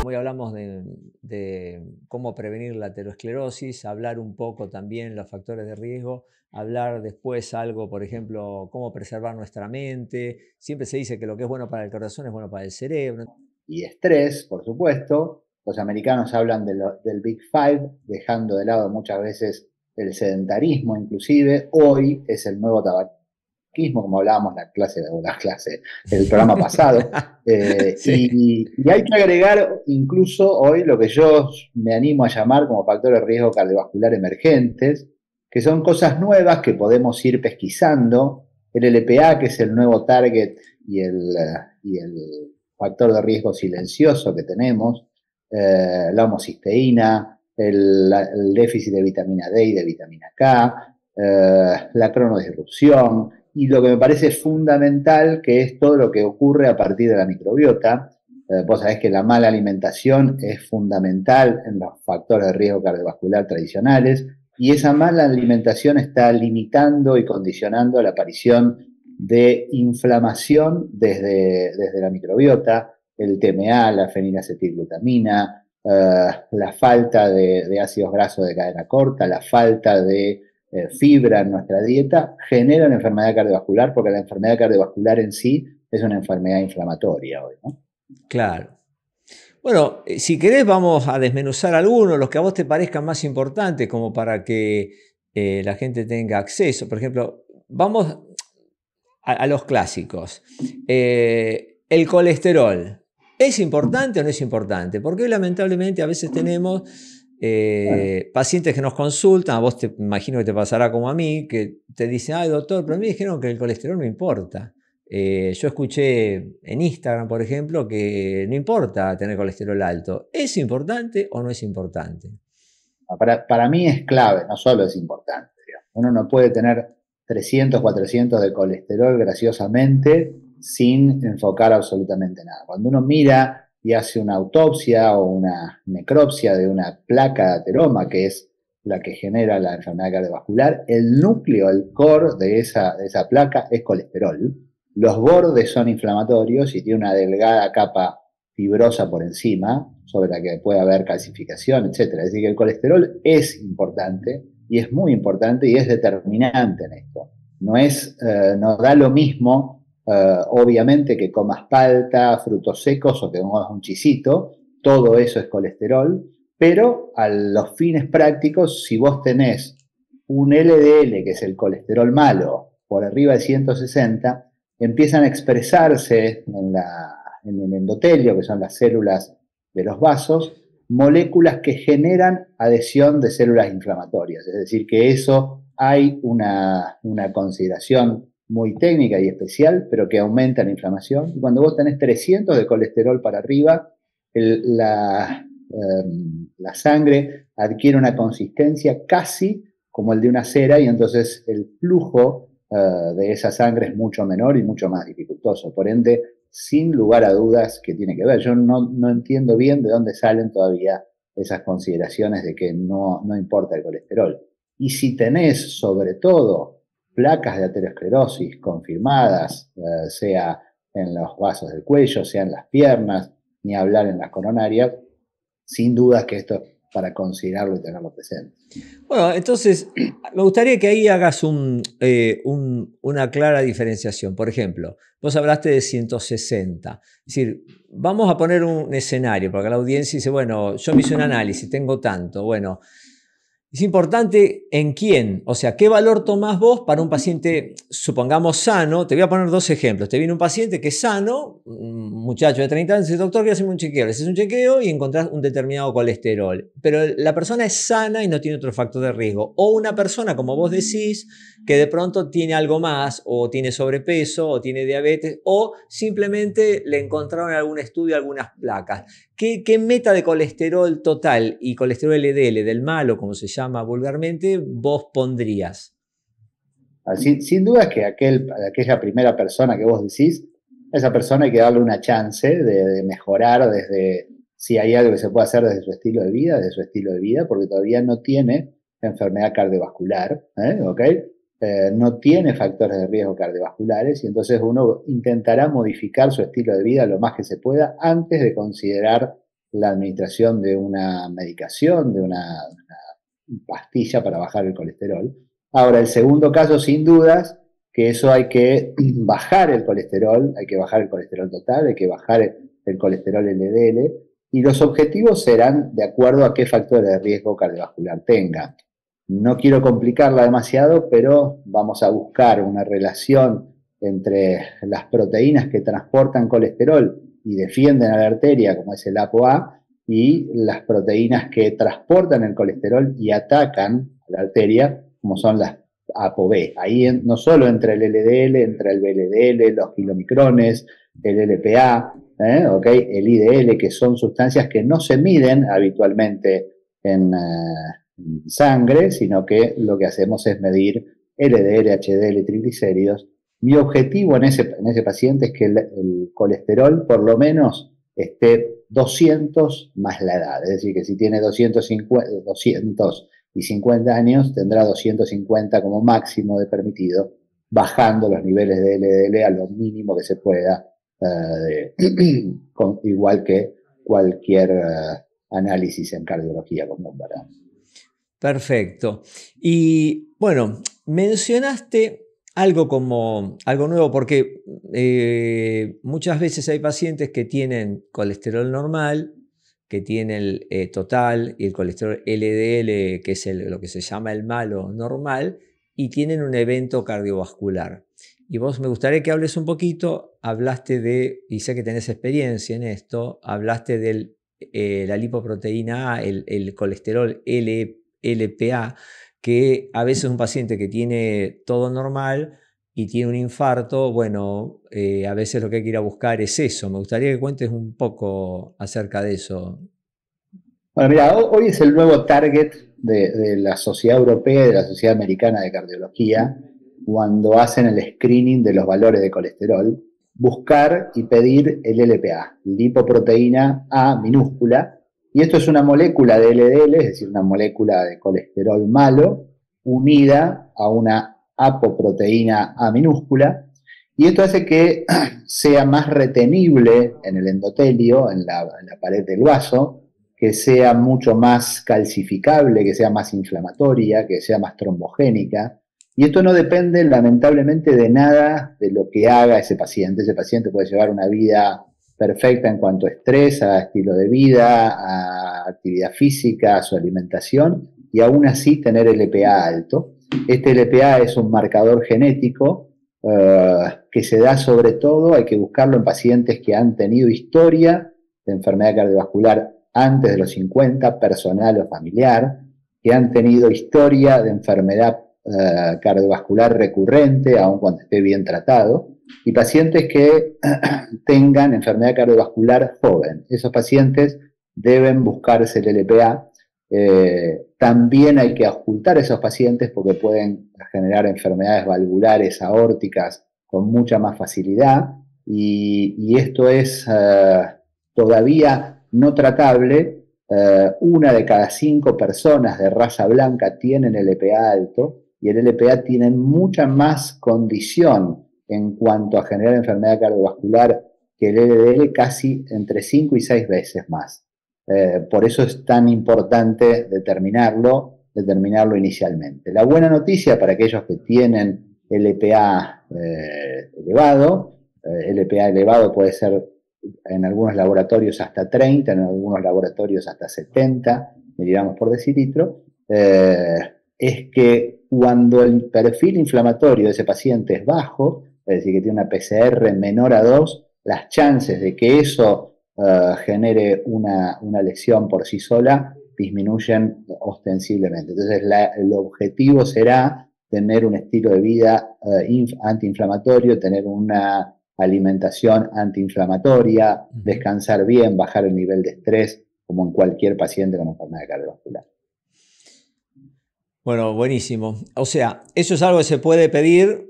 Hoy hablamos de cómo prevenir la aterosclerosis, hablar un poco también los factores de riesgo, hablar después algo, por ejemplo, cómo preservar nuestra mente. Siempre se dice que lo que es bueno para el corazón es bueno para el cerebro. Y estrés, por supuesto. Los americanos hablan del Big Five, dejando de lado muchas veces el sedentarismo, inclusive. Hoy es el nuevo tabaquismo, como hablábamos en la clase, el programa pasado. Sí. Y hay que agregar incluso hoy lo que yo me animo a llamar como factores de riesgo cardiovascular emergentes, que son cosas nuevas que podemos ir pesquisando. El LPA, que es el nuevo target, y el factor de riesgo silencioso que tenemos, la homocisteína, el déficit de vitamina D y de vitamina K, la cronodisrupción, y lo que me parece fundamental, que es todo lo que ocurre a partir de la microbiota. Vos sabés que la mala alimentación es fundamental en los factores de riesgo cardiovascular tradicionales, y esa mala alimentación está limitando y condicionando la aparición de inflamación desde la microbiota, el TMA, la fenilacetilglutamina, la falta de ácidos grasos de cadena corta, la falta de fibra en nuestra dieta, generan enfermedad cardiovascular, porque la enfermedad cardiovascular en sí es una enfermedad inflamatoria hoy, ¿no? Claro. Bueno, si querés vamos a desmenuzar algunos, los que a vos te parezcan más importantes, como para que la gente tenga acceso. Por ejemplo, vamos a los clásicos. El colesterol, ¿es importante o no es importante? Porque lamentablemente a veces tenemos Bueno, pacientes que nos consultan, a vos te imagino que te pasará como a mí, que te dicen, ay doctor, pero a mí dijeron que el colesterol no importa. Yo escuché en Instagram, por ejemplo, que no importa tener colesterol alto. ¿Es importante o no es importante? para mí es clave, no solo es importante. Digamos. Uno no puede tener 300, 400 de colesterol graciosamente sin enfocar absolutamente nada. Cuando uno mira y hace una autopsia o una necropsia de una placa de ateroma, que es la que genera la enfermedad cardiovascular, el núcleo, el core de esa placa es colesterol. Los bordes son inflamatorios y tiene una delgada capa fibrosa por encima, sobre la que puede haber calcificación, etcétera. Es decir, que el colesterol es importante y es muy importante y es determinante en esto. No da lo mismo, obviamente, que comas palta, frutos secos o que comas un chisito, todo eso es colesterol, pero a los fines prácticos, si vos tenés un LDL, que es el colesterol malo, por arriba de 160, empiezan a expresarse en el endotelio, que son las células de los vasos, moléculas que generan adhesión de células inflamatorias. Es decir, que eso hay una consideración muy técnica y especial, pero que aumenta la inflamación. Y cuando vos tenés 300 de colesterol para arriba, la sangre adquiere una consistencia casi como el de una cera, y entonces el flujo de esa sangre es mucho menor y mucho más dificultoso. Por ende, sin lugar a dudas que tiene que ver. Yo no entiendo bien de dónde salen todavía esas consideraciones de que no importa el colesterol. Y si tenés, sobre todo, placas de aterosclerosis confirmadas, sea en los vasos del cuello, sea en las piernas, ni hablar en las coronarias, sin dudas que esto es para considerarlo y tenerlo presente. Bueno, entonces me gustaría que ahí hagas una clara diferenciación. Por ejemplo, vos hablaste de 160. Es decir, vamos a poner un escenario, porque la audiencia dice, bueno, yo me hice un análisis, tengo tanto. Bueno, es importante en quién, o sea, qué valor tomás vos para un paciente, supongamos, sano. Te voy a poner dos ejemplos. Te viene un paciente que es sano, un muchacho de 30 años, dice, doctor, quiero hacerme un chequeo. Le haces un chequeo y encontrás un determinado colesterol. Pero la persona es sana y no tiene otro factor de riesgo. O una persona, como vos decís, que de pronto tiene algo más, o tiene sobrepeso, o tiene diabetes, o simplemente le encontraron en algún estudio algunas placas. ¿Qué meta de colesterol total y colesterol LDL, del malo, como se llama vulgarmente, vos pondrías? Sin duda que aquella primera persona que vos decís, a esa persona hay que darle una chance de mejorar desde, si hay algo que se puede hacer desde su estilo de vida, porque todavía no tiene enfermedad cardiovascular, ¿ok? No tiene factores de riesgo cardiovasculares, y entonces uno intentará modificar su estilo de vida lo más que se pueda antes de considerar la administración de una medicación, de una pastilla para bajar el colesterol. Ahora, el segundo caso, sin dudas, que eso hay que bajar el colesterol, hay que bajar el colesterol total, hay que bajar el colesterol LDL, y los objetivos serán de acuerdo a qué factores de riesgo cardiovascular tenga. No quiero complicarla demasiado, pero vamos a buscar una relación entre las proteínas que transportan colesterol y defienden a la arteria, como es el ApoA, y las proteínas que transportan el colesterol y atacan a la arteria, como son las ApoB. Ahí no solo entre el LDL, entre el VLDL, los kilomicrones, el LPA, el IDL, que son sustancias que no se miden habitualmente en sangre, sino que lo que hacemos es medir LDL, HDL, triglicéridos. Mi objetivo en ese paciente es que el colesterol por lo menos esté 200 más la edad, es decir, que si tiene 250 años, tendrá 250 como máximo de permitido, bajando los niveles de LDL a lo mínimo que se pueda, igual que cualquier análisis en cardiología común, ¿verdad? Perfecto. Y bueno, mencionaste algo nuevo, porque muchas veces hay pacientes que tienen colesterol normal, que tienen el total y el colesterol LDL, que es lo que se llama el malo normal, y tienen un evento cardiovascular. Y vos me gustaría que hables un poquito, hablaste de, y sé que tenés experiencia en esto, hablaste de la lipoproteína A, el colesterol LPA, que a veces un paciente que tiene todo normal y tiene un infarto, bueno, a veces lo que hay que ir a buscar es eso. Me gustaría que cuentes un poco acerca de eso. Bueno, mira, hoy es el nuevo target de la Sociedad Europea y de la Sociedad Americana de Cardiología, cuando hacen el screening de los valores de colesterol, buscar y pedir el LPA, lipoproteína A minúscula, y esto es una molécula de LDL, es decir, una molécula de colesterol malo, unida a una apoproteína A minúscula, y esto hace que sea más retenible en el endotelio, en la pared del vaso, que sea mucho más calcificable, que sea más inflamatoria, que sea más trombogénica. Y esto no depende lamentablemente de nada de lo que haga ese paciente. Ese paciente puede llevar una vida perfecta en cuanto a estrés, a estilo de vida, a actividad física, a su alimentación, y aún así tener LPA alto. Este LPA es un marcador genético que se da sobre todo, hay que buscarlo en pacientes que han tenido historia de enfermedad cardiovascular antes de los 50, personal o familiar, que han tenido historia de enfermedad cardiovascular recurrente, aun cuando esté bien tratado, y pacientes que tengan enfermedad cardiovascular joven. Esos pacientes deben buscarse el LPA. También hay que ocultar a esos pacientes porque pueden generar enfermedades valvulares aórticas con mucha más facilidad, y esto es todavía no tratable. Una de cada 5 personas de raza blanca tienen LPA alto, y el LPA tiene mucha más condición en cuanto a generar enfermedad cardiovascular que el LDL, casi entre 5 y 6 veces más. Por eso es tan importante determinarlo inicialmente. La buena noticia para aquellos que tienen LPA elevado, LPA elevado puede ser en algunos laboratorios hasta 30, en algunos laboratorios hasta 70 miligramos por decilitro, es que cuando el perfil inflamatorio de ese paciente es bajo, es decir, que tiene una PCR menor a 2, las chances de que eso genere una lesión por sí sola disminuyen ostensiblemente. Entonces, el objetivo será tener un estilo de vida antiinflamatorio, tener una alimentación antiinflamatoria, descansar bien, bajar el nivel de estrés, como en cualquier paciente con enfermedad cardiovascular. Bueno, buenísimo. O sea, eso es algo que se puede pedir,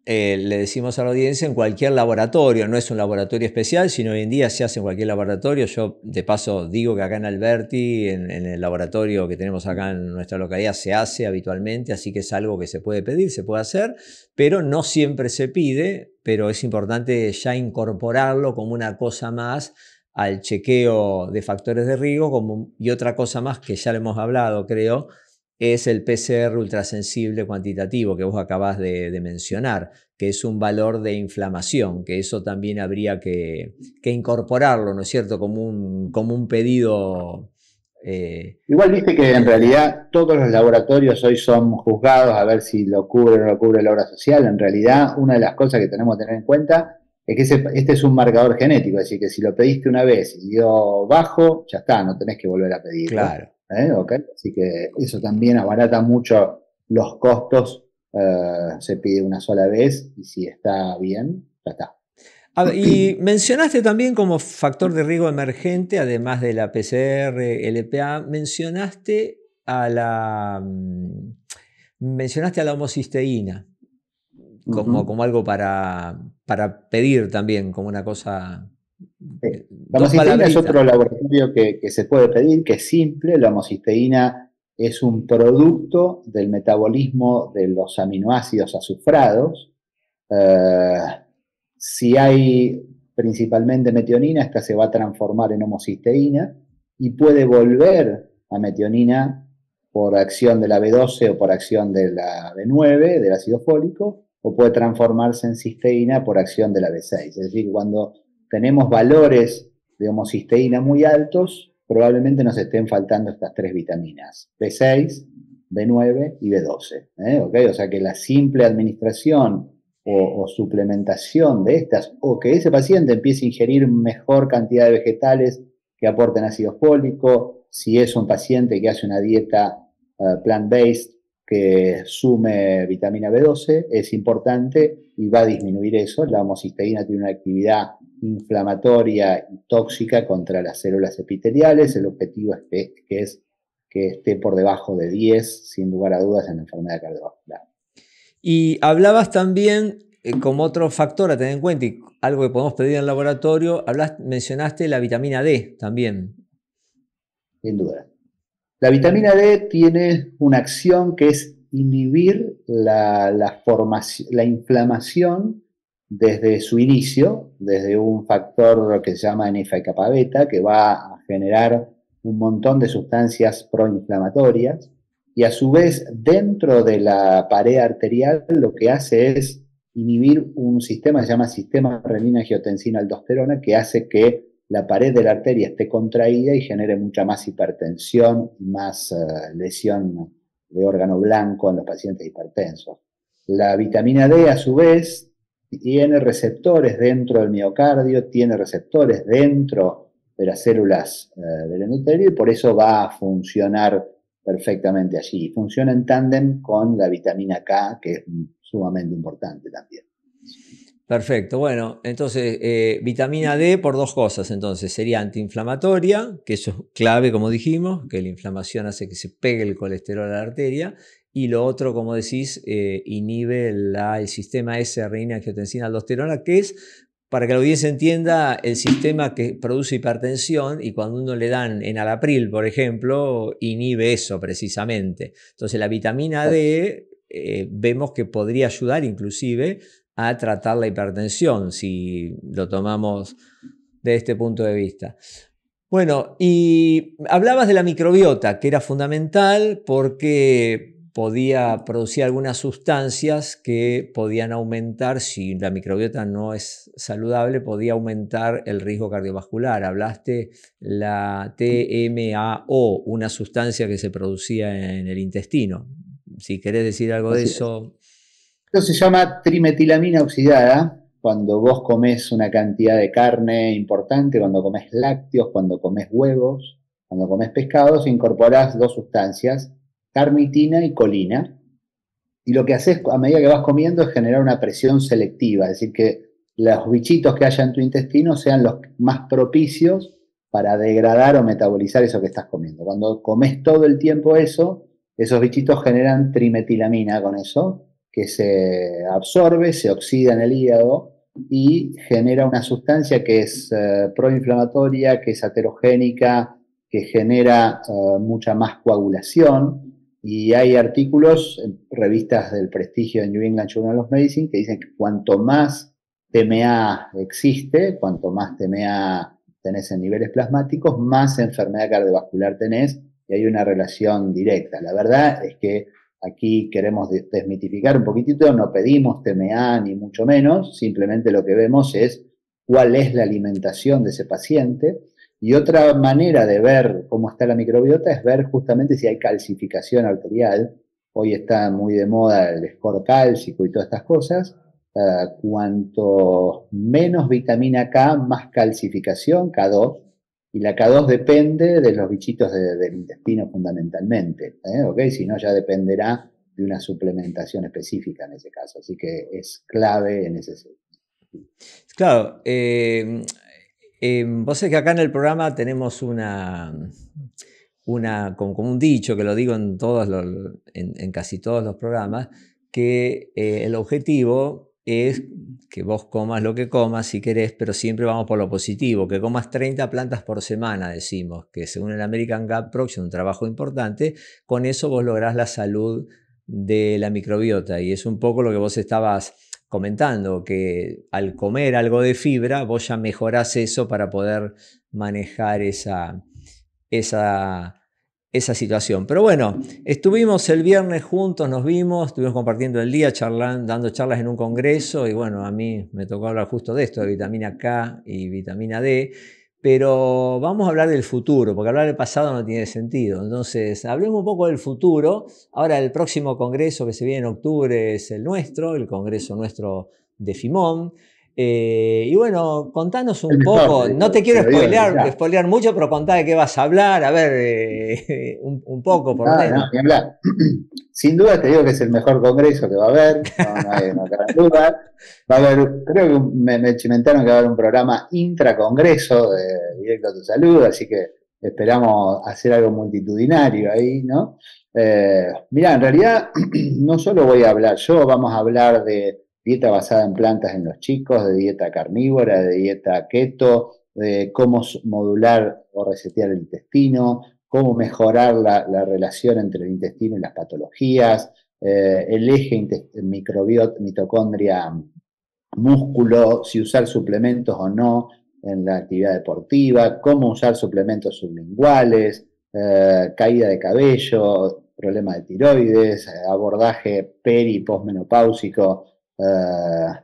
le decimos a la audiencia, en cualquier laboratorio. No es un laboratorio especial, sino hoy en día se hace en cualquier laboratorio. Yo, de paso, digo que acá en Alberti, en el laboratorio que tenemos acá en nuestra localidad, se hace habitualmente, así que es algo que se puede pedir, se puede hacer, pero no siempre se pide, pero es importante ya incorporarlo como una cosa más al chequeo de factores de riesgo, y otra cosa más que ya le hemos hablado, creo, es el PCR ultrasensible cuantitativo que vos acabás de mencionar, que es un valor de inflamación, que eso también habría que incorporarlo, ¿no es cierto?, como un pedido. Igual viste que en realidad todos los laboratorios hoy son juzgados a ver si lo cubre o no lo cubre la obra social. En realidad, una de las cosas que tenemos que tener en cuenta es que este es un marcador genético, es decir, que si lo pediste una vez y dio bajo, ya está, no tenés que volver a pedirlo. Claro. ¿Okay? Así que eso también abarata mucho los costos. Se pide una sola vez y si está bien, ya está. Y mencionaste también como factor de riesgo emergente, además de la PCR, LPA, mencionaste a la homocisteína como algo para pedir también, como una cosa. La homocisteína es otro laboratorio que se puede pedir, que es simple. La homocisteína es un producto del metabolismo de los aminoácidos azufrados. Si hay principalmente metionina, esta se va a transformar en homocisteína y puede volver a metionina por acción de la B12 o por acción de la B9, del ácido fólico, o puede transformarse en cisteína por acción de la B6. Es decir, cuando tenemos valores de homocisteína muy altos, probablemente nos estén faltando estas tres vitaminas, B6, B9 y B12. ¿Okay? O sea que la simple administración o suplementación de estas, o que ese paciente empiece a ingerir mejor cantidad de vegetales que aporten ácido fólico, si es un paciente que hace una dieta plant-based que sume vitamina B12, es importante y va a disminuir eso. La homocisteína tiene una actividad inflamatoria y tóxica contra las células epiteliales. El objetivo es que esté por debajo de 10, sin lugar a dudas, en la enfermedad cardiovascular. Y hablabas también, como otro factor a tener en cuenta, y algo que podemos pedir en el laboratorio, mencionaste la vitamina D también. Sin duda. La vitamina D tiene una acción que es inhibir la inflamación desde su inicio, desde un factor que se llama NF-kappa beta, que va a generar un montón de sustancias proinflamatorias, y a su vez dentro de la pared arterial lo que hace es inhibir un sistema que se llama sistema renina-angiotensina-aldosterona, que hace que la pared de la arteria esté contraída y genere mucha más hipertensión y más lesión de órgano blanco en los pacientes hipertensos. La vitamina D, a su vez, tiene receptores dentro del miocardio, tiene receptores dentro de las células del endotelio y por eso va a funcionar perfectamente allí. Funciona en tándem con la vitamina K, que es sumamente importante también. Perfecto, bueno, entonces vitamina D por dos cosas, entonces sería antiinflamatoria, que eso es clave como dijimos, que la inflamación hace que se pegue el colesterol a la arteria, y lo otro, como decís, inhibe el sistema S renina-angiotensina-aldosterona, que es, para que la audiencia entienda, el sistema que produce hipertensión, y cuando uno le dan enalapril, por ejemplo, inhibe eso precisamente. Entonces la vitamina D vemos que podría ayudar inclusive a tratar la hipertensión, si lo tomamos de este punto de vista. Bueno, y hablabas de la microbiota, que era fundamental porque podía producir algunas sustancias que podían aumentar, si la microbiota no es saludable, podía aumentar el riesgo cardiovascular. Hablaste la TMAO, una sustancia que se producía en el intestino. Si querés decir algo de eso. Esto se llama trimetilamina oxidada. Cuando vos comés una cantidad de carne importante, cuando comés lácteos, cuando comés huevos, cuando comés pescados, incorporás dos sustancias, carnitina y colina. Y lo que haces a medida que vas comiendo es generar una presión selectiva, es decir, que los bichitos que haya en tu intestino sean los más propicios para degradar o metabolizar eso que estás comiendo. Cuando comes todo el tiempo eso, esos bichitos generan trimetilamina con eso, que se absorbe, se oxida en el hígado y genera una sustancia que es proinflamatoria, que es aterogénica, que genera mucha más coagulación. Y hay artículos en revistas del prestigio de New England Journal of Medicine que dicen que cuanto más TMA existe, cuanto más TMA tenés en niveles plasmáticos, más enfermedad cardiovascular tenés, y hay una relación directa. La verdad es que aquí queremos desmitificar un poquitito, no pedimos TMA ni mucho menos, simplemente lo que vemos es cuál es la alimentación de ese paciente. Y otra manera de ver cómo está la microbiota es ver justamente si hay calcificación arterial. Hoy está muy de moda el score cálcico y todas estas cosas. Cuanto menos vitamina K, más calcificación, K2, y la K2 depende de los bichitos del intestino fundamentalmente, ¿okay? Si no, ya dependerá de una suplementación específica en ese caso, así que es clave en ese sentido. Claro, vos sabés que acá en el programa tenemos como un dicho, que lo digo en casi todos los programas, que el objetivo es que vos comas lo que comas si querés, pero siempre vamos por lo positivo, que comas 30 plantas por semana, decimos, que según el American Gut Project, un trabajo importante, con eso vos lográs la salud de la microbiota, y es un poco lo que vos estabas comentando, que al comer algo de fibra vos ya mejorás eso para poder manejar esa situación. Pero bueno, estuvimos el viernes juntos, nos vimos, estuvimos compartiendo el día, dando charlas en un congreso, y bueno, a mí me tocó hablar justo de esto, de vitamina K y vitamina D, pero vamos a hablar del futuro, porque hablar del pasado no tiene sentido. Entonces, hablemos un poco del futuro. Ahora, el próximo congreso que se viene en octubre es el nuestro, el congreso nuestro de FIMON. Y bueno, contanos un poco, no te quiero spoilear mucho, pero contá de qué vas a hablar, a ver, un poco por lo menos. No, ni hablar. Sin duda te digo que es el mejor congreso que va a haber, no hay gran duda. Va a haber, creo que me chimentaron que va a haber un programa intracongreso de Directo a tu Salud, así que esperamos hacer algo multitudinario ahí, ¿no? Mirá, en realidad no solo voy a hablar yo, vamos a hablar de dieta basada en plantas en los chicos, de dieta carnívora, de dieta keto, de cómo modular o resetear el intestino, cómo mejorar la relación entre el intestino y las patologías, el eje microbiota, mitocondria, músculo, si usar suplementos o no en la actividad deportiva, cómo usar suplementos sublinguales, caída de cabello, problema de tiroides, abordaje peri y posmenopáusico,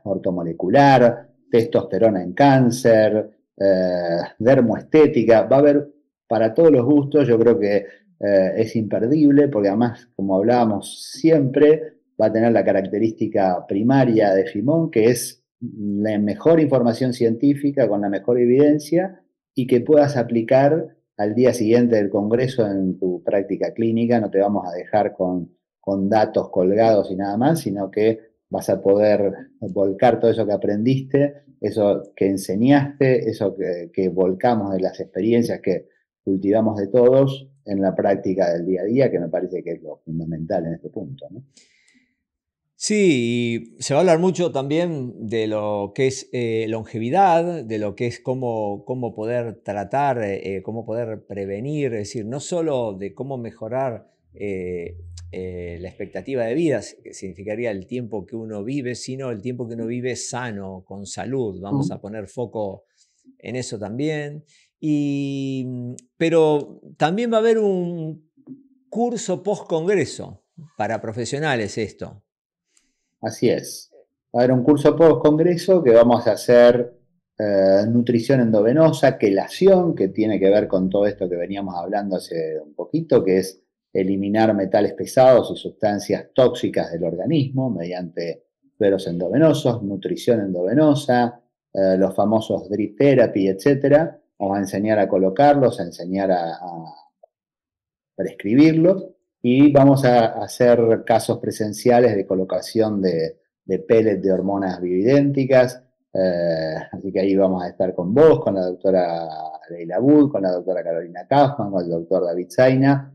ortomolecular, testosterona en cáncer, dermoestética. Va a haber para todos los gustos. Yo creo que es imperdible porque además, como hablábamos siempre, va a tener la característica primaria de FIMON, que es la mejor información científica con la mejor evidencia y que puedas aplicar al día siguiente del congreso en tu práctica clínica. No te vamos a dejar con datos colgados y nada más, sino que vas a poder volcar todo eso que aprendiste, eso que enseñaste, eso que volcamos de las experiencias que cultivamos de todos en la práctica del día a día, que me parece que es lo fundamental en este punto, ¿no? Sí, y se va a hablar mucho también de lo que es longevidad, de lo que es cómo poder tratar, cómo poder prevenir, es decir, no solo de cómo mejorar la expectativa de vida, que significaría el tiempo que uno vive, sino el tiempo que uno vive sano, con salud. Vamos a poner foco en eso también. Pero también va a haber un curso post-congreso para profesionales esto. Así es. Va a haber un curso post-congreso que vamos a hacer nutrición endovenosa, quelación, que tiene que ver con todo esto que veníamos hablando hace un poquito, que es eliminar metales pesados y sustancias tóxicas del organismo mediante sueros endovenosos, nutrición endovenosa, los famosos drip therapy, etc. Vamos a enseñar a colocarlos, a enseñar a prescribirlos, y vamos a hacer casos presenciales de colocación de pellet de hormonas bioidénticas. Así que ahí vamos a estar con vos, con la doctora Leila Wood, con la doctora Carolina Kaufman, con el doctor David Zaina,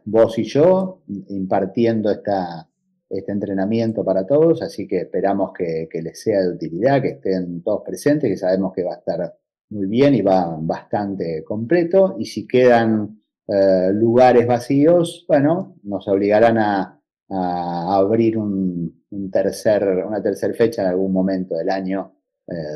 vos y yo, impartiendo este entrenamiento para todos. Así que esperamos que les sea de utilidad, que estén todos presentes, que sabemos que va a estar muy bien y va bastante completo. Y si quedan lugares vacíos, bueno, nos obligarán a abrir una tercera fecha en algún momento del año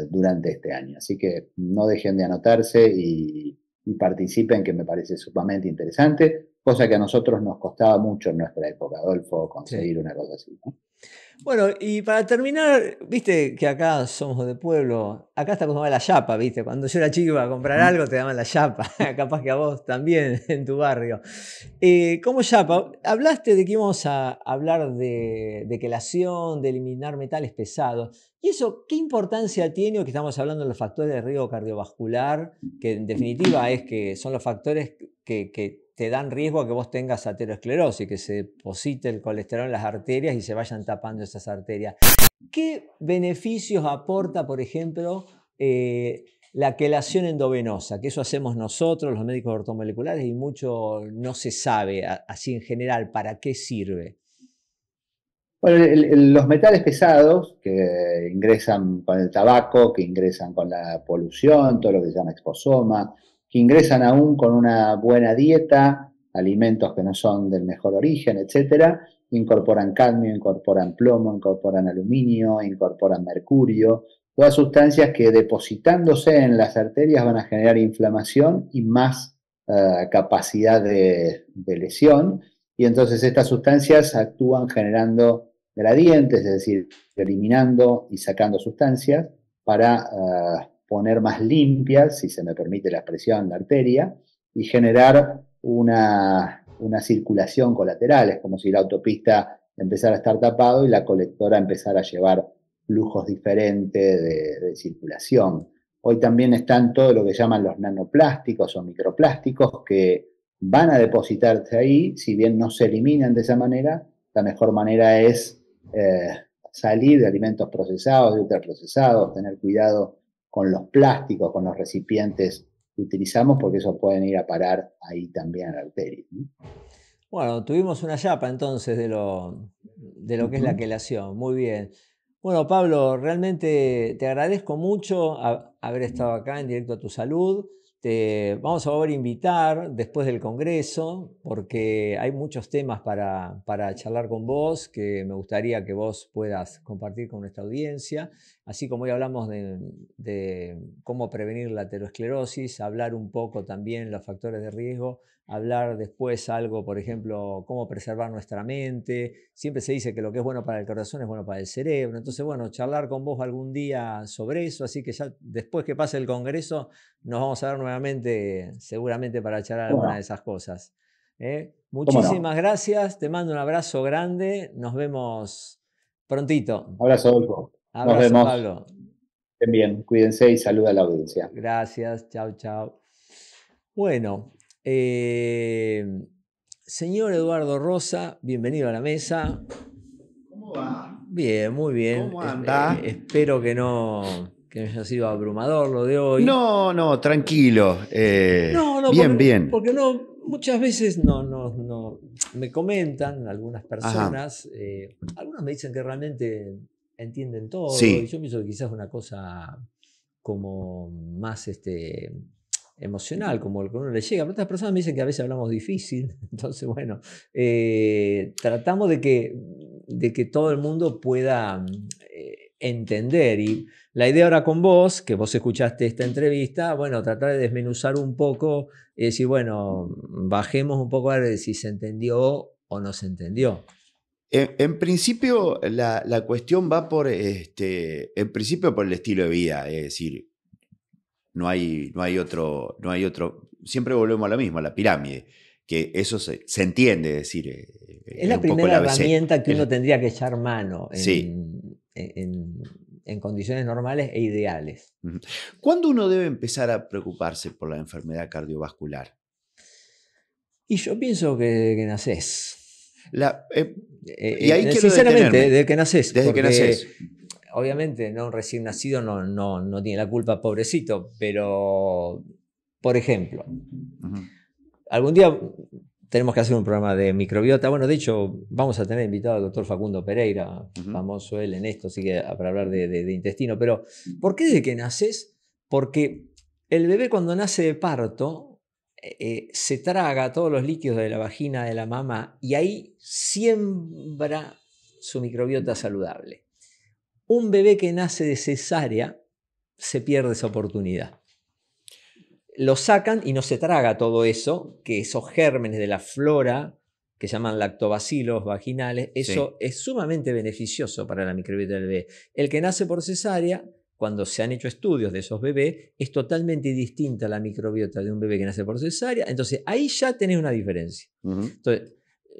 durante este año. Así que no dejen de anotarse y participen, que me parece sumamente interesante, cosa que a nosotros nos costaba mucho en nuestra época, Adolfo, Sí. conseguir una cosa así, ¿no? Bueno, y para terminar, viste que acá somos de pueblo, acá está como la yapa, viste, cuando yo era chico iba a comprar Ujú. algo te daban la yapa, capaz que a vos también en tu barrio. Como yapa, hablaste de que íbamos a hablar de quelación, de eliminar metales pesados, y eso, ¿qué importancia tiene o que estamos hablando de los factores de riesgo cardiovascular, que en definitiva es que son los factores que te dan riesgo a que vos tengas aterosclerosis, que se deposite el colesterol en las arterias y se vayan tapando esas arterias? ¿Qué beneficios aporta, por ejemplo, la quelación endovenosa? Que eso hacemos nosotros, los médicos ortomoleculares, y mucho no se sabe así en general para qué sirve. Bueno, los metales pesados que ingresan con el tabaco, que ingresan con la polución, todo lo que se llama exposoma, que ingresan aún con una buena dieta, alimentos que no son del mejor origen, etcétera, incorporan cadmio, incorporan plomo, incorporan aluminio, incorporan mercurio, todas sustancias que depositándose en las arterias van a generar inflamación y más capacidad de lesión. Y entonces estas sustancias actúan generando gradientes, es decir, eliminando y sacando sustancias para poner más limpias, si se me permite la expresión, la arteria, y generar una circulación colateral. Es como si la autopista empezara a estar tapado y la colectora empezara a llevar flujos diferentes de circulación. Hoy también están todo lo que llaman los nanoplásticos o microplásticos que van a depositarse ahí, si bien no se eliminan de esa manera, la mejor manera es salir de alimentos procesados, de ultraprocesados, tener cuidado con los plásticos, con los recipientes que utilizamos, porque eso pueden ir a parar ahí también a la arteria, ¿no? Bueno, tuvimos una yapa entonces de lo que es la Ujú. quelación. Muy bien. Bueno, Pablo, realmente te agradezco mucho haber estado acá en Directo a tu Salud. Te vamos a volver a invitar después del Congreso, porque hay muchos temas para charlar con vos que me gustaría que vos puedas compartir con nuestra audiencia. Así como hoy hablamos de cómo prevenir la aterosclerosis, hablar un poco también los factores de riesgo, hablar después algo, por ejemplo, cómo preservar nuestra mente. Siempre se dice que lo que es bueno para el corazón es bueno para el cerebro. Entonces, bueno, charlar con vos algún día sobre eso. Así que ya después que pase el Congreso, nos vamos a ver nuevamente, seguramente para charlar ¿Cómo alguna de no? esas cosas. ¿Cómo no? Muchísimas gracias. Te mando un abrazo grande. Nos vemos prontito. Abrazo, Adolfo. Nos Abrazo, vemos. Pablo. Estén bien, cuídense y saluda a la audiencia. Gracias. Chao, chao. Bueno, eh, señor Eduardo Rosa, bienvenido a la mesa. ¿Cómo va? Bien, muy bien. ¿Cómo anda? Espero que no haya sido abrumador lo de hoy. No, no, tranquilo. No, no, Bien, bien. porque no, muchas veces no, me comentan algunas Ajá. personas, algunos me dicen que realmente entienden todo, y Sí. yo pienso que quizás es una cosa como más emocional, como lo que a uno le llega. Pero otras personas me dicen que a veces hablamos difícil, entonces bueno, tratamos de que todo el mundo pueda entender. Y la idea ahora con vos, que vos escuchaste esta entrevista, bueno, tratar de desmenuzar un poco y decir, bueno, bajemos un poco a ver si se entendió o no se entendió. En principio, la cuestión va en principio por el estilo de vida, es decir, no hay otro, siempre volvemos a lo mismo, a la pirámide, que eso se entiende, es decir, Es es la un poco el primera ABC. herramienta que uno tendría que echar mano Sí. en condiciones normales e ideales. Ujú. ¿Cuándo uno debe empezar a preocuparse por la enfermedad cardiovascular? Y yo pienso que nacés. La, y ahí quiero Sinceramente, detenerme. desde que nacés, Desde que porque naces. obviamente no, un recién nacido no tiene la culpa, pobrecito, pero, por ejemplo, Ujú. algún día tenemos que hacer un programa de microbiota. Bueno, de hecho, vamos a tener invitado al doctor Facundo Pereira, Ujú. famoso él en esto, así que para hablar de intestino. Pero, ¿por qué desde que naces? Porque el bebé cuando nace de parto se traga todos los líquidos de la vagina de la mamá y ahí siembra su microbiota saludable. Un bebé que nace de cesárea se pierde esa oportunidad. Lo sacan y no se traga todo eso, que esos gérmenes de la flora, que se llaman lactobacilos vaginales, eso es sumamente beneficioso para la microbiota del bebé. El que nace por cesárea, cuando se han hecho estudios de esos bebés, es totalmente distinta la microbiota de un bebé que nace por cesárea. Entonces, ahí ya tenés una diferencia. Entonces,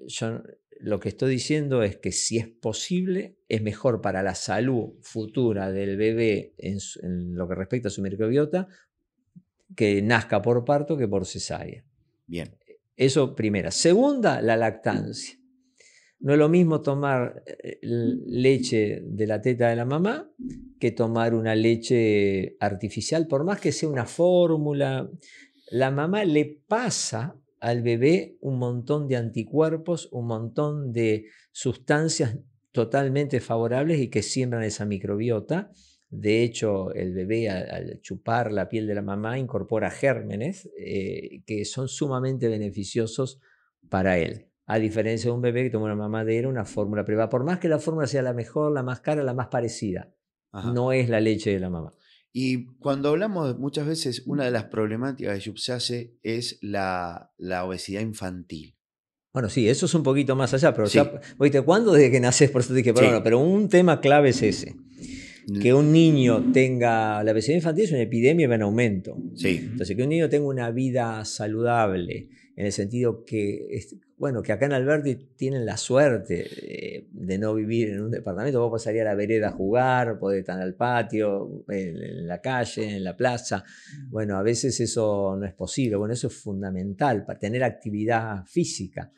yo lo que estoy diciendo es que si es posible, es mejor para la salud futura del bebé en lo que respecta a su microbiota, que nazca por parto que por cesárea. Bien. Eso primera. Segunda, la lactancia. No es lo mismo tomar leche de la teta de la mamá que tomar una leche artificial, por más que sea una fórmula. La mamá le pasa al bebé un montón de anticuerpos, un montón de sustancias totalmente favorables y que siembran esa microbiota. De hecho, el bebé al chupar la piel de la mamá incorpora gérmenes que son sumamente beneficiosos para él. A diferencia de un bebé que toma una mamadera, una fórmula privada. Por más que la fórmula sea la mejor, la más cara, la más parecida, no es la leche de la mamá. Y cuando hablamos muchas veces, una de las problemáticas que subyace es la obesidad infantil. Bueno, sí, eso es un poquito más allá, pero ya, ¿viste? ¿Cuándo desde que naces? Por eso te dije, pero un tema clave es ese. Que un niño tenga... La obesidad infantil es una epidemia y va en aumento. Entonces, que un niño tenga una vida saludable, en el sentido que, bueno, que acá en Alberti tienen la suerte de no vivir en un departamento. Vos podés salir a la vereda a jugar, podés estar en el patio, en la calle, en la plaza. Bueno, a veces eso no es posible. Bueno, eso es fundamental para tener actividad física.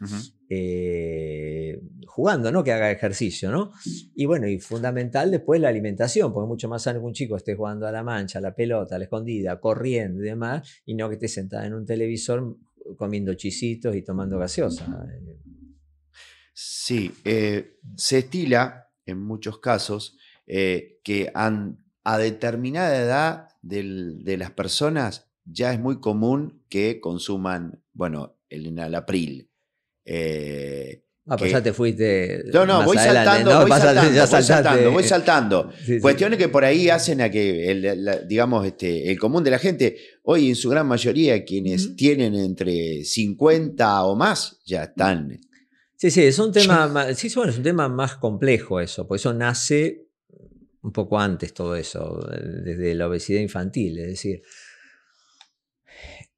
Jugando, ¿no? Que haga ejercicio, ¿no? Y bueno, y fundamental después la alimentación, porque es mucho más sano que un chico esté jugando a la mancha, a la pelota, a la escondida, corriendo y demás, y no que esté sentado en un televisor comiendo chisitos y tomando gaseosa. Sí, se estila en muchos casos que a determinada edad de las personas ya es muy común que consuman, bueno, el enalapril. Pues ya te fuiste. No, voy saltando, voy saltando. Sí, Cuestiones que por ahí hacen a que, digamos, el común de la gente, hoy en su gran mayoría, quienes tienen entre 50 o más, ya están. Sí, es un tema, es un tema más complejo eso, porque eso nace un poco antes todo eso, desde la obesidad infantil, es decir,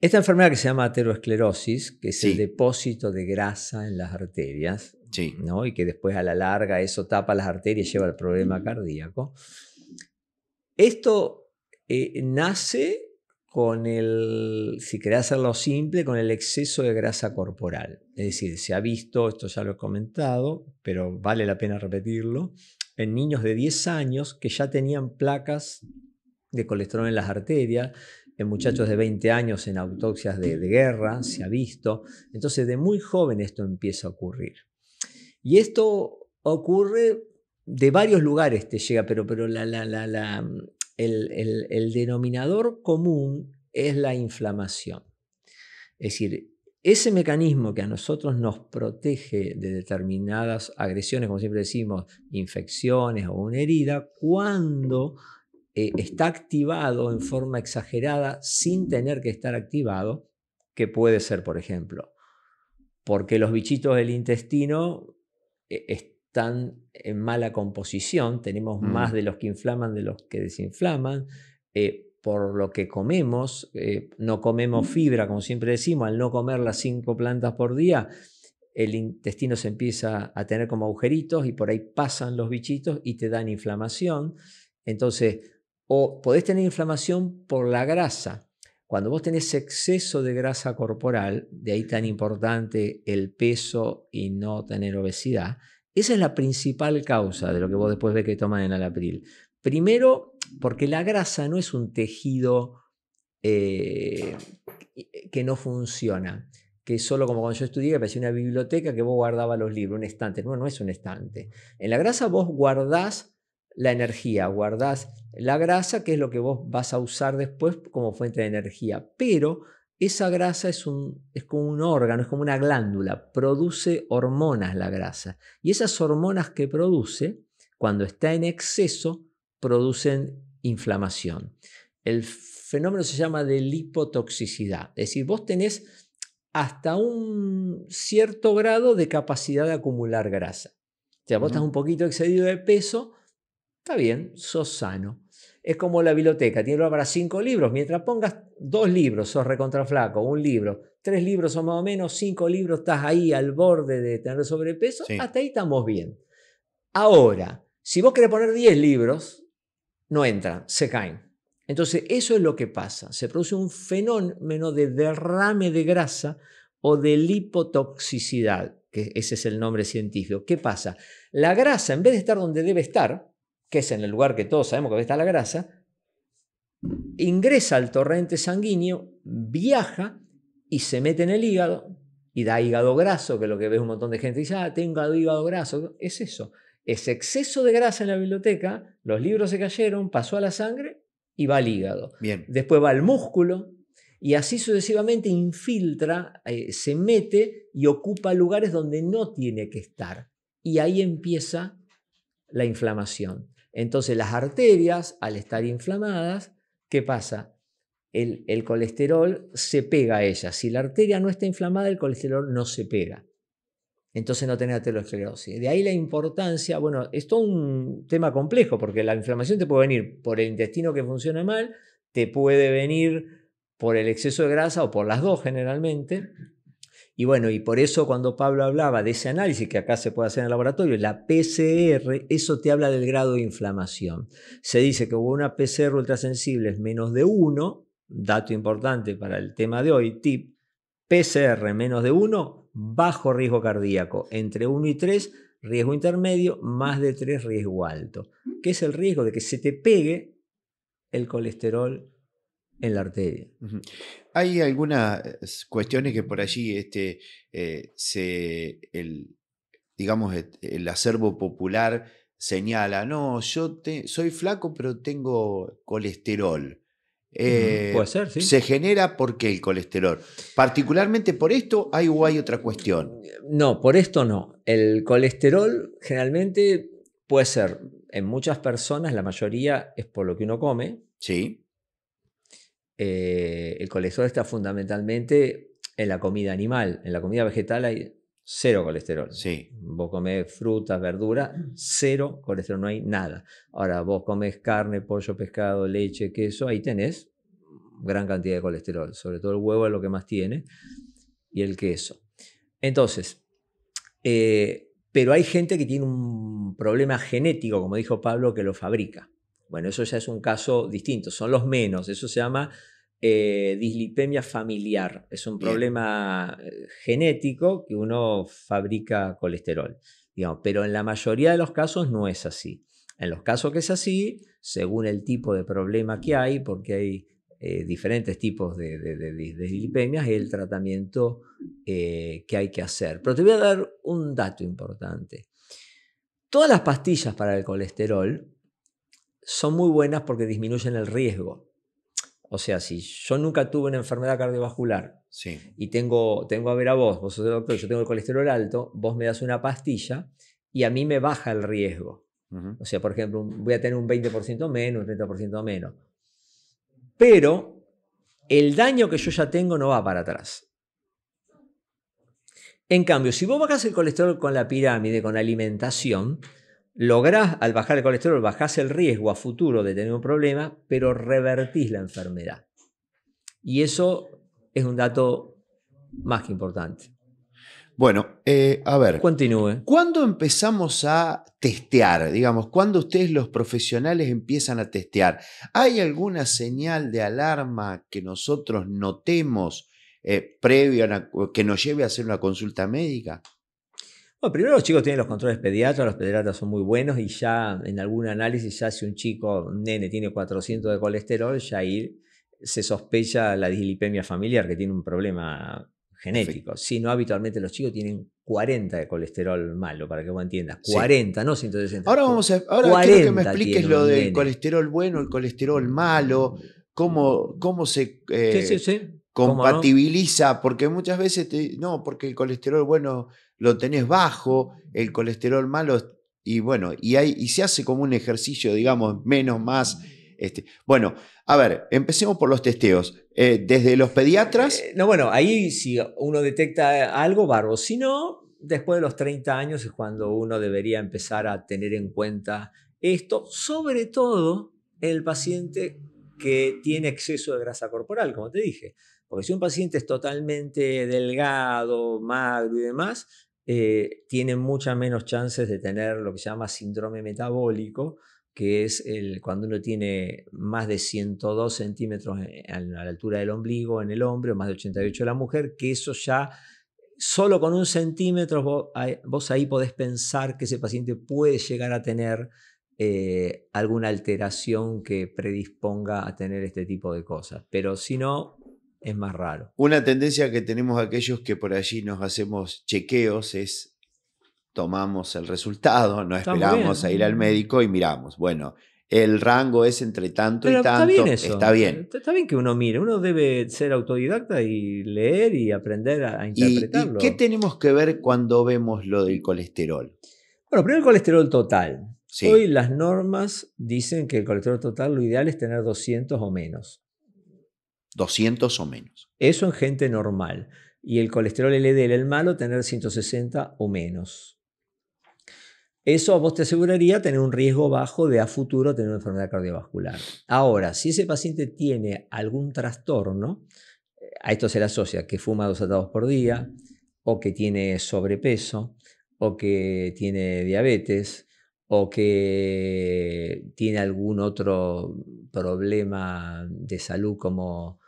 esta enfermedad que se llama aterosclerosis, que es el depósito de grasa en las arterias, ¿no? Y que después a la larga eso tapa las arterias y lleva al problema cardíaco. Esto nace con si querés hacerlo simple, con el exceso de grasa corporal. Es decir, se ha visto, esto ya lo he comentado, pero vale la pena repetirlo, en niños de 10 años que ya tenían placas de colesterol en las arterias, en muchachos de 20 años en autopsias de guerra, se ha visto. Entonces, de muy joven esto empieza a ocurrir. Y esto ocurre de varios lugares, te llega, pero el denominador común es la inflamación. Es decir, ese mecanismo que a nosotros nos protege de determinadas agresiones, como siempre decimos, infecciones o una herida, cuando está activado en forma exagerada sin tener que estar activado, que puede ser, por ejemplo, porque los bichitos del intestino están en mala composición, tenemos más de los que inflaman de los que desinflaman, por lo que comemos, no comemos fibra, como siempre decimos, al no comer las 5 plantas por día, el intestino se empieza a tener como agujeritos y por ahí pasan los bichitos y te dan inflamación. Entonces, o podés tener inflamación por la grasa. Cuando vos tenés exceso de grasa corporal, de ahí tan importante el peso y no tener obesidad, esa es la principal causa de lo que vos después ves que toman enalapril. Primero, porque la grasa no es un tejido que no funciona, que solo como cuando yo estudié, que parecía una biblioteca que vos guardabas los libros, un estante. No es un estante. En la grasa vos guardás la energía, guardás la grasa, que es lo que vos vas a usar después como fuente de energía, pero esa grasa es como un órgano, es como una glándula, produce hormonas la grasa, y esas hormonas que produce, cuando está en exceso, producen inflamación. El fenómeno se llama de lipotoxicidad. Es decir, vos tenés hasta un cierto grado de capacidad de acumular grasa. O sea, vos estás un poquito excedido de peso, está bien, sos sano. Es como la biblioteca, tiene lugar para 5 libros. Mientras pongas 2 libros, sos recontraflaco, 1 libro, 3 libros son más o menos, 5 libros, estás ahí al borde de tener sobrepeso, Sí. hasta ahí estamos bien. Ahora, si vos querés poner 10 libros, no entran, se caen. Entonces, eso es lo que pasa. Se produce un fenómeno de derrame de grasa o de lipotoxicidad, que ese es el nombre científico. ¿Qué pasa? La grasa, en vez de estar donde debe estar, que es en el lugar que todos sabemos que está la grasa, ingresa al torrente sanguíneo, viaja y se mete en el hígado y da hígado graso, que es lo que ves un montón de gente dice, tengo hígado graso. Es eso. Es exceso de grasa en la biblioteca, los libros se cayeron, pasó a la sangre y va al hígado. Bien. Después va al músculo y así sucesivamente infiltra, se mete y ocupa lugares donde no tiene que estar. Y ahí empieza la inflamación. Entonces las arterias, al estar inflamadas, ¿qué pasa? El colesterol se pega a ellas. Si la arteria no está inflamada, el colesterol no se pega. Entonces no tenés aterosclerosis. De ahí la importancia, bueno, es todo un tema complejo, porque la inflamación te puede venir por el intestino que funciona mal, te puede venir por el exceso de grasa o por las dos generalmente. Y bueno, y por eso cuando Pablo hablaba de ese análisis que acá se puede hacer en el laboratorio, la PCR, eso te habla del grado de inflamación. Se dice que una PCR ultrasensible es menos de 1, dato importante para el tema de hoy, tip, PCR menos de 1, bajo riesgo cardíaco, entre 1 y 3, riesgo intermedio, más de 3, riesgo alto. ¿Qué es el riesgo? De que se te pegue el colesterol en la arteria. Hay algunas cuestiones que por allí digamos, el acervo popular señala, no, yo soy flaco pero tengo colesterol. Puede ser, sí. ¿Se genera por qué el colesterol? ¿Particularmente por esto hay otra cuestión? No, por esto no. El colesterol generalmente puede ser, en muchas personas, la mayoría es por lo que uno come. Sí. El colesterol está fundamentalmente en la comida animal. En la comida vegetal hay 0 colesterol. Sí. Vos comés frutas, verduras, 0 colesterol, no hay nada. Ahora, vos comés carne, pollo, pescado, leche, queso, ahí tenés gran cantidad de colesterol. Sobre todo el huevo es lo que más tiene y el queso. Entonces, pero hay gente que tiene un problema genético, como dijo Pablo, que lo fabrica. Bueno, eso ya es un caso distinto, son los menos. Eso se llama dislipemia familiar. Es un problema genético que uno fabrica colesterol, digamos, pero en la mayoría de los casos no es así. En los casos que es así, según el tipo de problema que hay, porque hay diferentes tipos de dislipemias, es el tratamiento que hay que hacer. Pero te voy a dar un dato importante. Todas las pastillas para el colesterol son muy buenas porque disminuyen el riesgo. O sea, si yo nunca tuve una enfermedad cardiovascular y tengo a ver a vos sos el doctor, yo tengo el colesterol alto, vos me das una pastilla y a mí me baja el riesgo. O sea, por ejemplo, voy a tener un 20% menos, un 30% menos. Pero el daño que yo ya tengo no va para atrás. En cambio, si vos bajás el colesterol con la pirámide, con la alimentación, lográs, al bajar el colesterol, bajás el riesgo a futuro de tener un problema, pero revertís la enfermedad. Y eso es un dato más que importante. Bueno, a ver. Continúe. ¿Cuándo empezamos a testear? Digamos, ¿cuándo ustedes los profesionales empiezan a testear? ¿Hay alguna señal de alarma que nosotros notemos previo que nos lleve a hacer una consulta médica? Bueno, primero los chicos tienen los controles pediatras, los pediatras son muy buenos y ya en algún análisis, ya si un nene tiene 400 de colesterol, ya ahí se sospecha la dislipemia familiar, que tiene un problema genético. Si no, habitualmente los chicos tienen 40 de colesterol malo, para que vos entiendas. 40, sí. No 160. Ahora quiero que me expliques lo del colesterol bueno, el colesterol malo, cómo se compatibiliza, porque muchas veces porque el colesterol bueno lo tenés bajo, el colesterol malo, y bueno, y se hace como un ejercicio, digamos, menos más, Bueno, a ver, empecemos por los testeos. Desde los pediatras. No, bueno, ahí si uno detecta algo, bárbaro. Si no, después de los 30 años es cuando uno debería empezar a tener en cuenta esto, sobre todo en el paciente que tiene exceso de grasa corporal, como te dije. Porque si un paciente es totalmente delgado, magro y demás, tiene muchas menos chances de tener lo que se llama síndrome metabólico, que es cuando uno tiene más de 102 centímetros a la altura del ombligo en el hombre, o más de 88 en la mujer, que eso ya, solo con 1 centímetro, vos ahí podés pensar que ese paciente puede llegar a tener alguna alteración que predisponga a tener este tipo de cosas. Pero si no, es más raro. Una tendencia que tenemos aquellos que por allí nos hacemos chequeos es tomamos el resultado, no esperamos a ir al médico y miramos. Bueno, el rango es entre tanto y tanto. Está bien eso. Está bien. Está bien que uno mire. Uno debe ser autodidacta y leer y aprender a interpretarlo. ¿Y qué tenemos que ver cuando vemos lo del colesterol? Bueno, primero el colesterol total. Sí. Hoy las normas dicen que el colesterol total lo ideal es tener 200 o menos. 200 o menos. Eso en gente normal. Y el colesterol LDL, el malo, tener 160 o menos. Eso a vos te aseguraría tener un riesgo bajo de a futuro tener una enfermedad cardiovascular. Ahora, si ese paciente tiene algún trastorno, a esto se le asocia que fuma 2 atados por día, o que tiene sobrepeso, o que tiene diabetes, o que tiene algún otro problema de salud como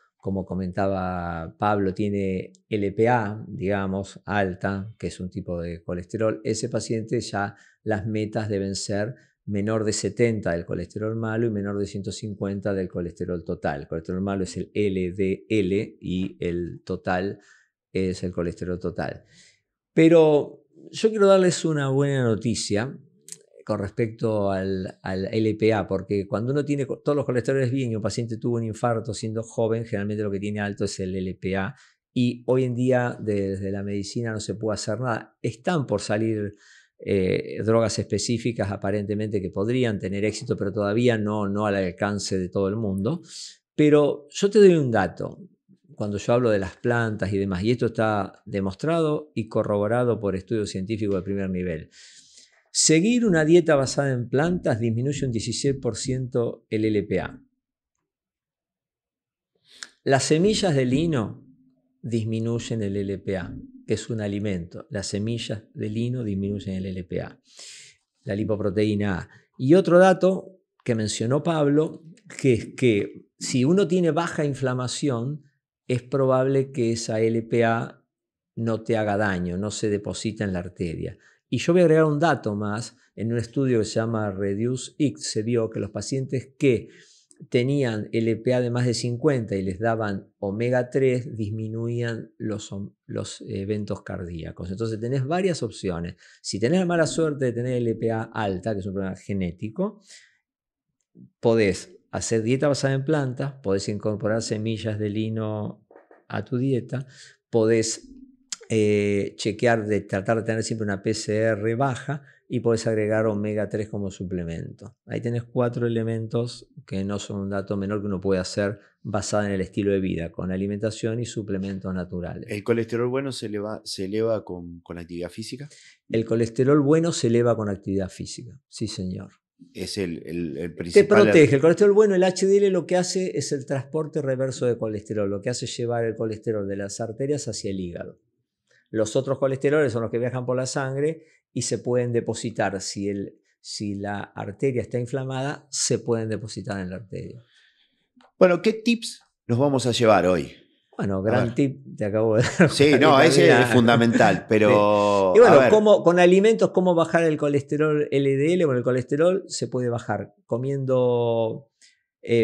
comentaba Pablo, tiene LPA, digamos, alta, que es un tipo de colesterol, ese paciente ya las metas deben ser menor de 70 del colesterol malo y menor de 150 del colesterol total. El colesterol malo es el LDL y el total es el colesterol total. Pero yo quiero darles una buena noticia con respecto al LPA, porque cuando uno tiene todos los colesteroles bien y un paciente tuvo un infarto siendo joven, generalmente lo que tiene alto es el LPA, y hoy en día desde la medicina no se puede hacer nada. Están por salir drogas específicas aparentemente que podrían tener éxito, pero todavía no al alcance de todo el mundo. Pero yo te doy un dato cuando yo hablo de las plantas y demás, y esto está demostrado y corroborado por estudios científicos de primer nivel. Seguir una dieta basada en plantas disminuye un 16% el LPA. Las semillas de lino disminuyen el LPA, que es un alimento. Las semillas de lino disminuyen el LPA, la lipoproteína A. Y otro dato que mencionó Pablo, que es que si uno tiene baja inflamación, es probable que esa LPA no te haga daño, no se deposita en la arteria. Y yo voy a agregar un dato más. En un estudio que se llama REDUCE-IT se vio que los pacientes que tenían LPA de más de 50 y les daban omega 3 disminuían los eventos cardíacos. Entonces tenés varias opciones. Si tenés la mala suerte de tener LPA alta, que es un problema genético, podés hacer dieta basada en plantas, podés incorporar semillas de lino a tu dieta, podés chequear, tratar de tener siempre una PCR baja y podés agregar omega 3 como suplemento. Ahí tenés 4 elementos que no son un dato menor que uno puede hacer basado en el estilo de vida, con alimentación y suplementos naturales. ¿El colesterol bueno se eleva con actividad física? El colesterol bueno se eleva con actividad física, sí señor. Es el principal. Te protege. El colesterol bueno, el HDL, lo que hace es el transporte reverso de colesterol. Lo que hace es llevar el colesterol de las arterias hacia el hígado. Los otros colesteroles son los que viajan por la sangre y se pueden depositar. Si la arteria está inflamada, se pueden depositar en la arteria. Bueno, ¿qué tips nos vamos a llevar hoy? Bueno, gran tip te acabo de dar. Sí, no, ese es fundamental, pero... Sí. Y bueno, con alimentos, ¿cómo bajar el colesterol LDL? Bueno, el colesterol se puede bajar comiendo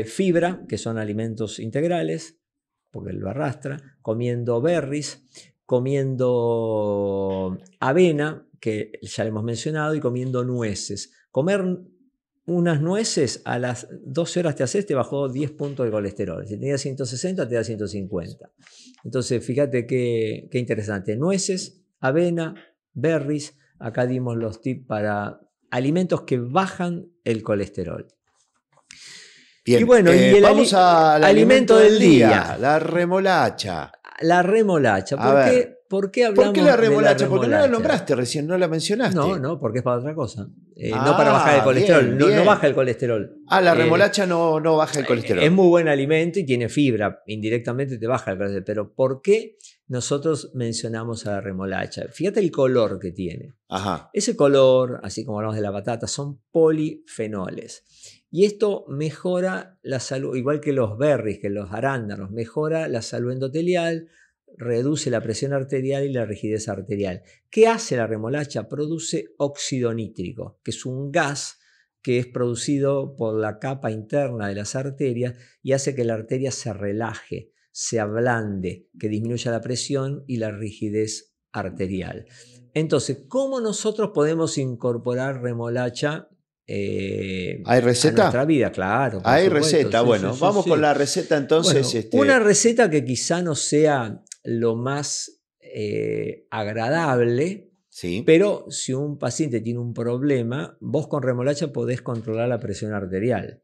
fibra, que son alimentos integrales, porque lo arrastra, comiendo berries, comiendo avena, que ya le hemos mencionado, y comiendo nueces. Comer unas nueces a las 12 horas te bajó 10 puntos de colesterol. Si tenías 160, te da 150. Entonces, fíjate qué interesante. Nueces, avena, berries. Acá dimos los tips para alimentos que bajan el colesterol. Bien, Y bueno, vamos al alimento del día. la remolacha. La remolacha. A ver, ¿Por qué ¿por hablamos qué la de la remolacha? Porque no la remolacha? nombraste recién, no la mencionaste. No, porque es para otra cosa. No para bajar el colesterol. Bien, No, no bien. baja el colesterol. La remolacha no baja el colesterol. Es muy buen alimento y tiene fibra. Indirectamente te baja el colesterol. Pero ¿por qué nosotros mencionamos a la remolacha? Fíjate el color que tiene. Ajá. Ese color, así como hablamos de la batata, son polifenoles. Y esto mejora la salud, igual que los berries, que los arándanos, mejora la salud endotelial, reduce la presión arterial y la rigidez arterial. ¿Qué hace la remolacha? Produce óxido nítrico, que es un gas que es producido por la capa interna de las arterias y hace que la arteria se relaje, se ablande, que disminuya la presión y la rigidez arterial. Entonces, ¿cómo nosotros podemos incorporar remolacha ¿Hay receta? a nuestra vida? Claro. Hay supuesto. receta, Sí, bueno, sí, sí, vamos sí. con la receta entonces. Bueno, una receta que quizá no sea lo más agradable, Sí. pero si un paciente tiene un problema, vos con remolacha podés controlar la presión arterial.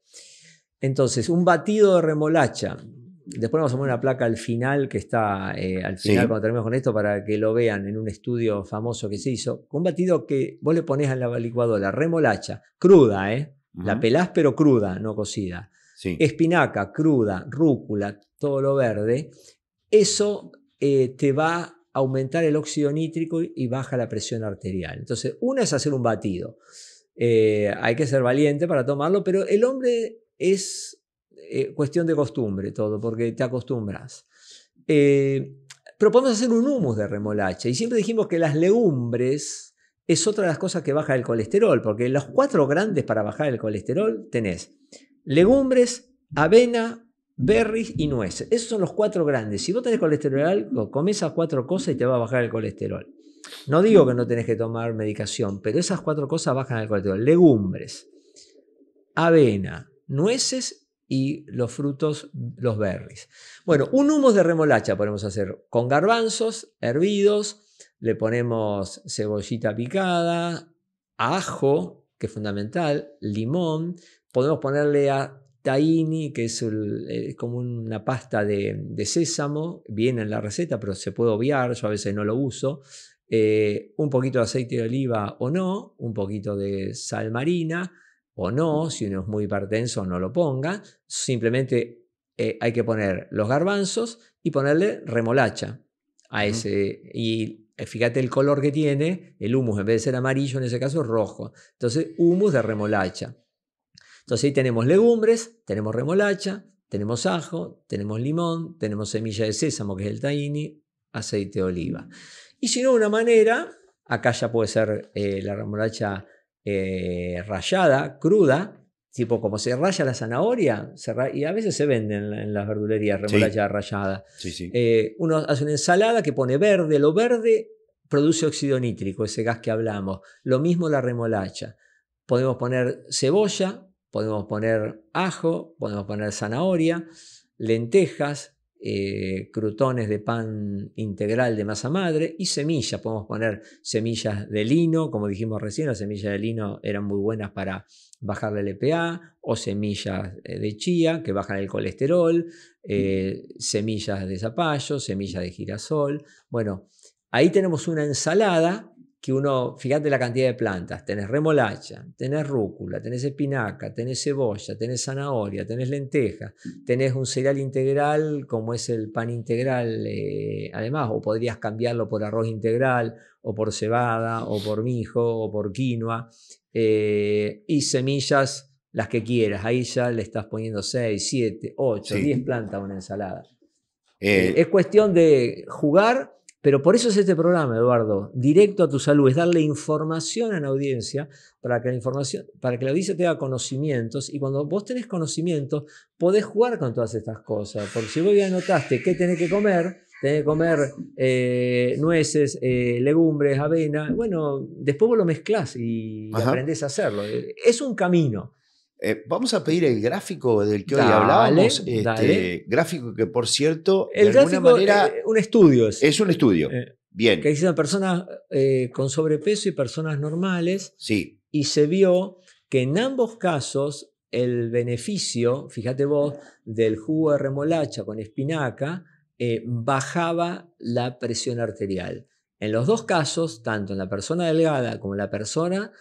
Entonces, un batido de remolacha. Después vamos a poner una placa al final, que está al final Sí. cuando terminemos con esto, para que lo vean en un estudio famoso que se hizo. Un batido que vos le ponés en la licuadora remolacha, cruda, la pelás pero cruda, no cocida. Sí. Espinaca, cruda, rúcula, todo lo verde. Eso te va a aumentar el óxido nítrico y baja la presión arterial. Entonces, una es hacer un batido. Hay que ser valiente para tomarlo, pero el hombre es cuestión de costumbre todo, porque te acostumbras. Pero podemos hacer un hummus de remolacha. Y siempre dijimos que las legumbres es otra de las cosas que baja el colesterol, porque los 4 grandes para bajar el colesterol tenés legumbres, avena, berries y nueces. Esos son los 4 grandes. Si vos tenés colesterol alto, comés esas 4 cosas y te va a bajar el colesterol. No digo que no tenés que tomar medicación, pero esas 4 cosas bajan el colesterol. Legumbres, avena, nueces y los frutos, los berries. Bueno, un hummus de remolacha podemos hacer con garbanzos hervidos, le ponemos cebollita picada, ajo, que es fundamental, limón, podemos ponerle a tahini, que es como una pasta de sésamo, viene en la receta, pero se puede obviar, yo a veces no lo uso, un poquito de aceite de oliva o no, un poquito de sal marina, o no, si uno es muy hipertenso no lo ponga, simplemente hay que poner los garbanzos y ponerle remolacha a ese, y fíjate el color que tiene, el hummus en vez de ser amarillo en ese caso es rojo, entonces hummus de remolacha. Entonces ahí tenemos legumbres, tenemos remolacha, tenemos ajo, tenemos limón, tenemos semilla de sésamo que es el tahini, aceite de oliva. Y si no, una manera, acá ya puede ser la remolacha rallada, cruda, tipo como se raya la zanahoria, y a veces se venden en las verdulerías remolacha rallada. Sí, sí. Uno hace una ensalada que pone verde, lo verde produce óxido nítrico, ese gas que hablamos. Lo mismo la remolacha. Podemos poner cebolla, podemos poner ajo, podemos poner zanahoria, lentejas, crutones de pan integral de masa madre y semillas. Podemos poner semillas de lino, como dijimos recién, las semillas de lino eran muy buenas para bajar la LPA, o semillas de chía que bajan el colesterol, semillas de zapallo, semillas de girasol. Bueno, ahí tenemos una ensalada que uno, fíjate la cantidad de plantas, tenés remolacha, tenés rúcula, tenés espinaca, tenés cebolla, tenés zanahoria, tenés lenteja, tenés un cereal integral como es el pan integral, además, o podrías cambiarlo por arroz integral, o por cebada, o por mijo, o por quinoa, y semillas, las que quieras, ahí ya le estás poniendo 6, 7, 8, 10 plantas a una ensalada. Es cuestión de jugar. Pero por eso es este programa, Eduardo, directo a tu salud, es darle información a la audiencia para que la audiencia tenga conocimientos, y cuando vos tenés conocimientos podés jugar con todas estas cosas, porque si vos ya notaste qué tenés que comer nueces, legumbres, avena, bueno, después vos lo mezclás y aprendés a hacerlo. Es un camino. Vamos a pedir el gráfico del que hoy Dale, hablábamos. dale. Gráfico que, por cierto, El de alguna gráfico, manera. Un estudio Es un estudio. Bien. Que hicieron personas con sobrepeso y personas normales. Sí. Y se vio que en ambos casos el beneficio, fíjate vos, del jugo de remolacha con espinaca bajaba la presión arterial. En los dos casos, tanto en la persona delgada como en la persona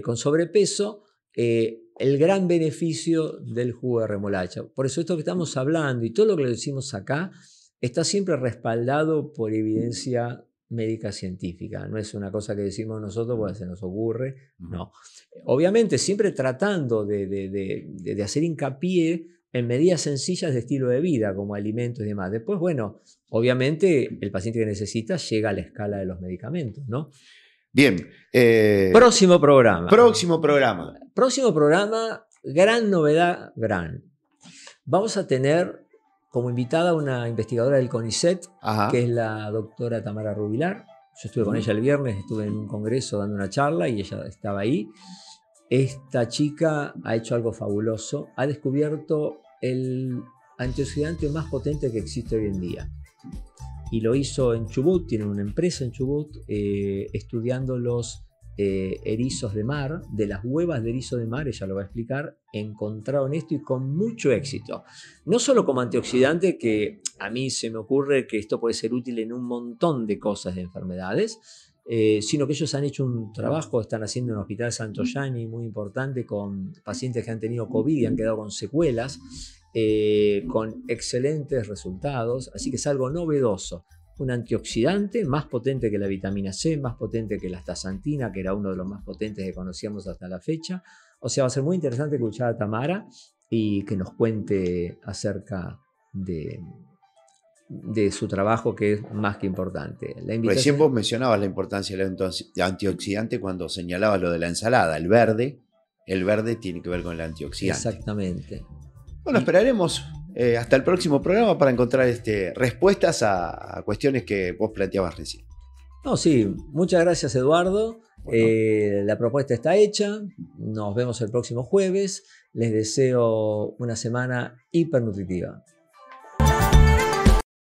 con sobrepeso, el gran beneficio del jugo de remolacha. Por eso esto que estamos hablando y todo lo que le decimos acá está siempre respaldado por evidencia médica científica. No es una cosa que decimos nosotros porque se nos ocurre, no. Obviamente siempre tratando de hacer hincapié en medidas sencillas de estilo de vida, como alimentos y demás. Después, bueno, obviamente el paciente que necesita llega a la escala de los medicamentos, ¿no? Bien. Próximo programa. Próximo programa. Próximo programa, gran novedad, gran. Vamos a tener como invitada una investigadora del CONICET, Ajá. que es la doctora Tamara Rubilar. Yo estuve con ella el viernes, estuve en un congreso dando una charla y ella estaba ahí. Esta chica ha hecho algo fabuloso, ha descubierto el antioxidante más potente que existe hoy en día. Y lo hizo en Chubut, tiene una empresa en Chubut, estudiando los erizos de mar, de las huevas de erizo de mar, ella lo va a explicar, encontraron esto y con mucho éxito. No solo como antioxidante, que a mí se me ocurre que esto puede ser útil en un montón de cosas, de enfermedades, sino que ellos han hecho un trabajo, están haciendo en el Hospital Santoyani muy importante con pacientes que han tenido COVID y han quedado con secuelas, con excelentes resultados, así que es algo novedoso. Un antioxidante más potente que la vitamina C, más potente que la astaxantina, que era uno de los más potentes que conocíamos hasta la fecha. O sea, va a ser muy interesante escuchar a Tamara y que nos cuente acerca de su trabajo, que es más que importante. Recién vos mencionabas la importancia del antioxidante cuando señalabas lo de la ensalada. El verde tiene que ver con el antioxidante. Exactamente. Bueno, esperaremos hasta el próximo programa para encontrar respuestas a cuestiones que vos planteabas recién. No, sí, muchas gracias, Eduardo. Bueno. La propuesta está hecha. Nos vemos el próximo jueves. Les deseo una semana hipernutritiva.